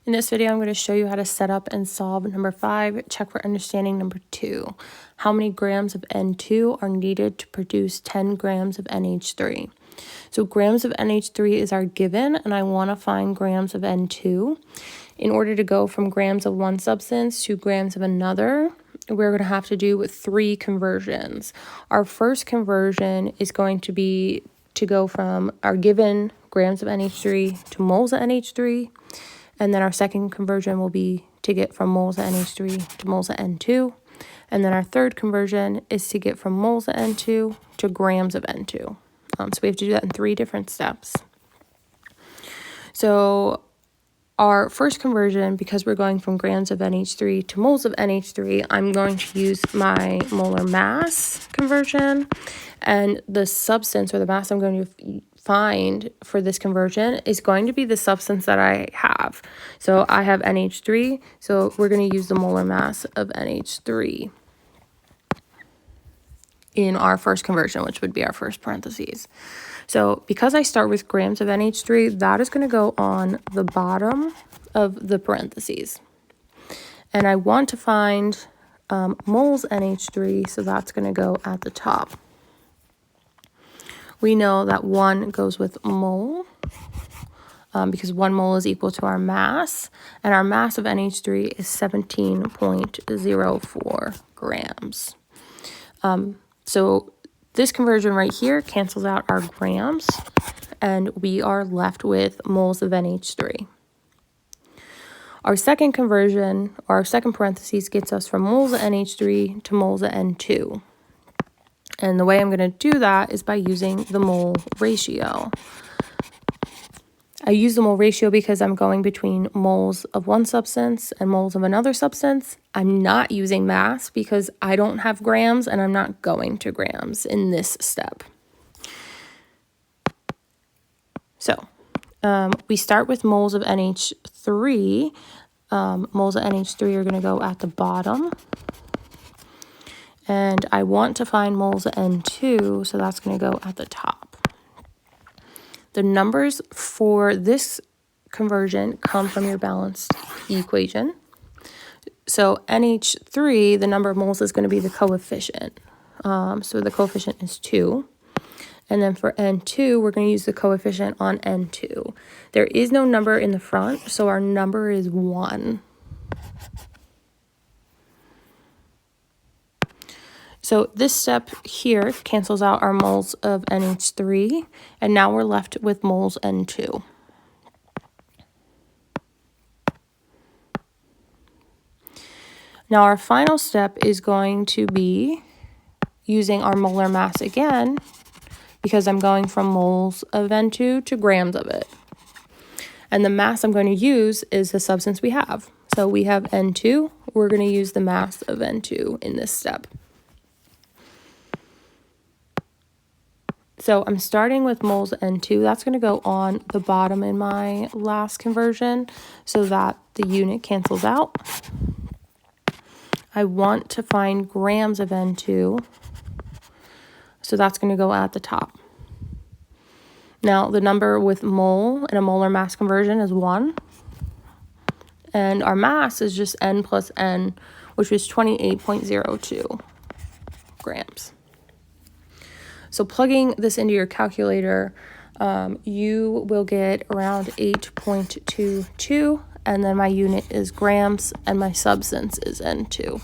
In this video, I'm going to show you how to set up and solve number 5, check for understanding number 2. How many grams of N2 are needed to produce 10 grams of NH3? So grams of NH3 is our given, and I want to find grams of N2. In order to go from grams of one substance to grams of another, we're going to have to do 3 conversions. Our first conversion is going to be to go from our given grams of NH3 to moles of NH3. And then our second conversion will be to get from moles of NH3 to moles of N2. And then our third conversion is to get from moles of N2 to grams of N2. So we have to do that in 3 different steps. So our first conversion, because we're going from grams of NH3 to moles of NH3, I'm going to use my molar mass conversion. And the substance or the mass I'm going to find for this conversion is going to be the substance that I have. So I have NH3, so we're going to use the molar mass of NH3 in our first conversion, which would be our first parentheses. So because I start with grams of NH3, that is going to go on the bottom of the parentheses. And I want to find moles NH3, so that's going to go at the top. We know that 1 goes with mole because 1 mole is equal to our mass, and our mass of NH3 is 17.04 grams. So this conversion right here cancels out our grams, and we are left with moles of NH3. Our second conversion, or our second parentheses, gets us from moles of NH3 to moles of N2. And the way I'm going to do that is by using the mole ratio. I use the mole ratio because I'm going between moles of one substance and moles of another substance. I'm not using mass because I don't have grams and I'm not going to grams in this step. So we start with moles of NH3. Moles of NH3 are going to go at the bottom. And I want to find moles of N2, so that's going to go at the top. The numbers for this conversion come from your balanced equation. So NH3, the number of moles is going to be the coefficient. So the coefficient is 2. And then for N2, we're going to use the coefficient on N2. There is no number in the front, so our number is 1. So this step here cancels out our moles of NH3, and now we're left with moles N2. Now our final step is going to be using our molar mass again, because I'm going from moles of N2 to grams of it. And the mass I'm going to use is the substance we have. So we have N2, we're going to use the mass of N2 in this step. So I'm starting with moles N2. That's going to go on the bottom in my last conversion so that the unit cancels out. I want to find grams of N2. So that's going to go at the top. Now the number with mole in a molar mass conversion is 1. And our mass is just N plus N, which is 28.02 grams. So plugging this into your calculator, you will get around 8.22, and then my unit is grams, and my substance is N2.